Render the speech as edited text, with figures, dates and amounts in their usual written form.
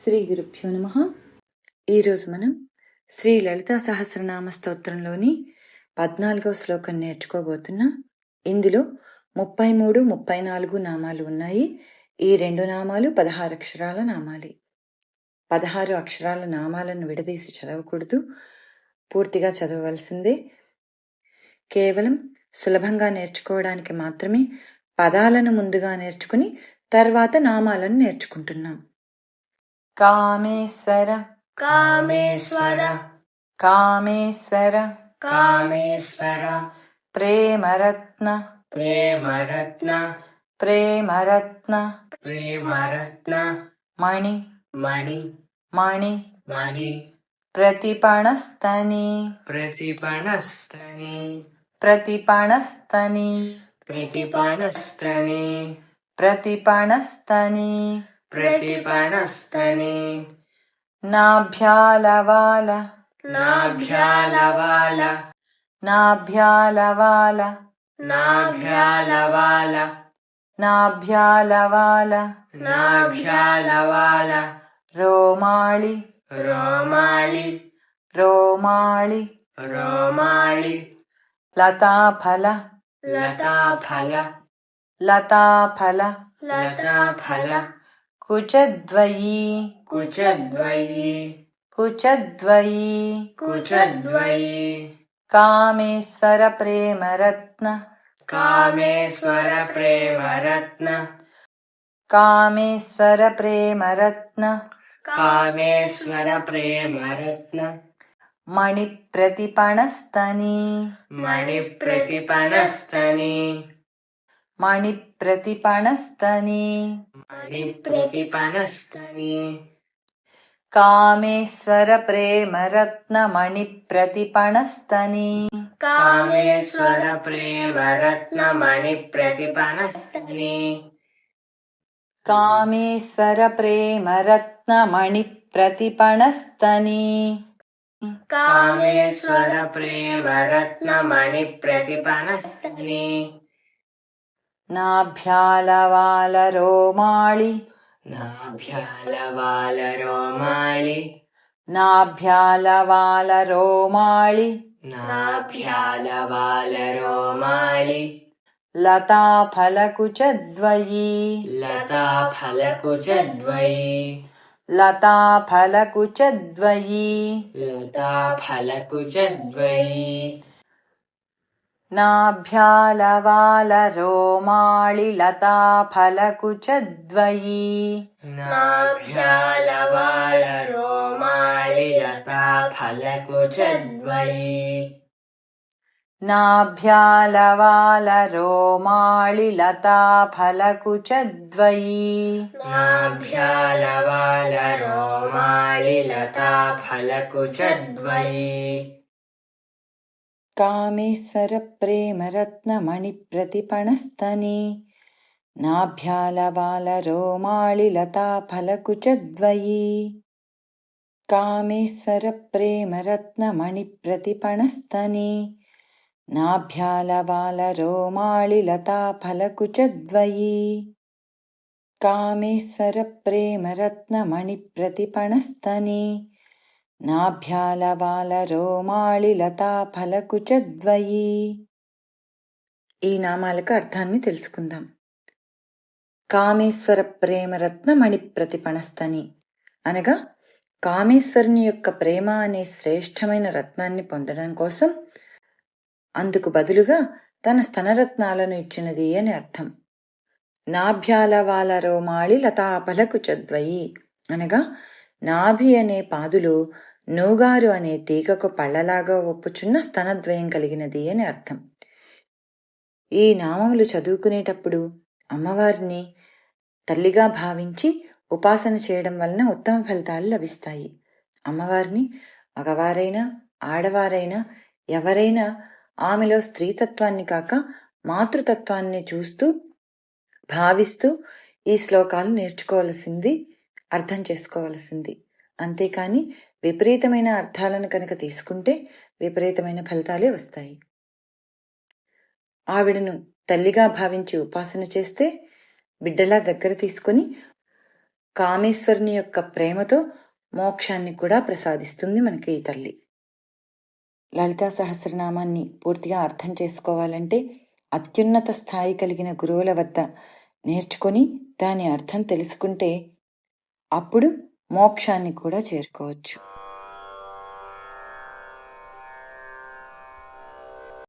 శ్రీ గురుభ్యో నమః. ఈరోజు మనం శ్రీ లలితా సహస్రనామ స్తోత్రంలోని 14వ శ్లోకం నేర్చుకోబోతున్నాం. ఇందులో 33, 34 నామాలు ఉన్నాయి. ఈ 2 నామాలు 16 అక్షరాల నామాలే. 16 అక్షరాల నామాలను విడదీసి చదవకూడదు, పూర్తిగా చదవవలసిందే. కేవలం సులభంగా నేర్చుకోవడానికి మాత్రమే పదాలను ముందుగా నేర్చుకుని తర్వాత నామాలను నేర్చుకుంటున్నాం. కామేశ్వర కామేశ్వర కామేశ్వర కామేశ్వర ప్రేమరత్న ప్రేమరత్న ప్రేమరత్న ప్రేమరత్న మణి మణి మణి మణి ప్రతిపణస్తని ప్రతిపణస్తని ప్రతిపణస్తని ప్రతిపణస్తని ప్రతిపణస్తని ప్రతిపణస్తని నాభ్యాలవాల నాభ్యాలవాల నాభ్యాలవాల నాభ్యాలవాల నాభ్యాలవాల నాభ్యాలవాల రోమాళి రోమాళి రోమాళి రోమాళి లతాఫల లతాఫల లతాఫల లతాఫల కుచద్వయీ కుచద్వయీ కుచద్వయీ కుచద్వయీ కామేశ్వర ప్రేమరత్న కామేశ్వర ప్రేమరత్న కామేశ్వర ప్రేమరత్న కామేశ్వర ప్రేమరత్న మణి ప్రతిపణస్తని మణి ప్రతిపణస్తని మణి ప్రతిపణస్తని మణి ప్రతిపణస్తని కామేశ్వర ప్రేమరత్న మణి ప్రతిపణస్తని కామేశ్వర ప్రేమరత్న మణి ప్రతిపణస్తని కామేశ్వర ప్రేమరత్న మణి ప్రతిపణస్తని కామేశ్వర ప్రేమరత్న మణి ప్రతిపణస్తని నాభ్యాలవాల రోమాళి నాభ్యాలవాల రోమాళి నాభ్యాలవాల రోమాళి నాభ్యాలవాల రోమాళి లతాఫలకుచద్వయీ లతాఫలకుచద్వయీ లతాఫలకుచద్వయీ లతాఫలకుచద్వయీ నాభ్యాలవాల రోమాళి లతాఫలకుచద్వయీ నాభ్యాలవాల రోమాళి లతాఫలకుచద్వయీ నాభ్యాలవాల రోమాళి లతాఫలకుచద్వయీ నాభ్యాలవాల రోమాళి లతాఫలకుచద్వయీ కామేశ్వర ప్రేమరత్న మణి ప్రతిపణస్తని నాభ్యాలవాల రోమాళి లతాఫలకుచద్వయీ కామేశ్వర ప్రేమరత్న మణి ప్రతిపణస్తని నాభ్యాలవాల రోమాళి లతాఫలకుచద్వయీ కామేశ్వర ప్రేమరత్న మణి ప్రతిపణస్తని నాభ్యాలవాల రోమాళి లతాఫలకుచద్వయీ. ఈ నామాలకు అర్థాన్ని తెలుసుకుందాం. కామేశ్వర ప్రేమరత్న మణి ప్రతిపణస్తని అనగా కామేశ్వరుని యొక్క ప్రేమ అనే శ్రేష్టమైన రత్నాన్ని పొందడం కోసం అందుకు బదులుగా తన స్తనరత్నాలను ఇచ్చినది అని అర్థం. నాభ్యాలవాల రోమాళి లతాఫలకుచద్వయీ అనగా నాభి అనే పాదులో నూగారు అనే తీగకు పళ్ళలాగా ఒప్పుచున్న స్తనద్వయం కలిగినది అని అర్థం. ఈ నామములు చదువుకునేటప్పుడు అమ్మవారిని తల్లిగా భావించి ఉపాసన చేయడం వలన ఉత్తమ ఫలితాలు లభిస్తాయి. అమ్మవారిని మగవారైనా ఆడవారైనా ఎవరైనా ఆమెలో స్త్రీతత్వాన్ని కాక మాతృతత్వాన్ని చూస్తూ భావిస్తూ ఈ శ్లోకాలు నేర్చుకోవలసింది, అర్థం చేసుకోవలసింది. అంతేకాని విపరీతమైన అర్థాలను కనుక తీసుకుంటే విపరీతమైన ఫలితాలే వస్తాయి. ఆవిడను తల్లిగా భావించి ఉపాసన చేస్తే బిడ్డలా దగ్గర తీసుకొని కామేశ్వరుని యొక్క ప్రేమతో మోక్షాన్ని కూడా ప్రసాదిస్తుంది మనకి ఈ తల్లి. లలితా సహస్రనామాన్ని పూర్తిగా అర్థం చేసుకోవాలంటే అత్యున్నత స్థాయి కలిగిన గురువుల వద్ద నేర్చుకొని దాని అర్థం తెలుసుకుంటే అప్పుడు మోక్షాన్ని కూడా చేరుకోవచ్చు.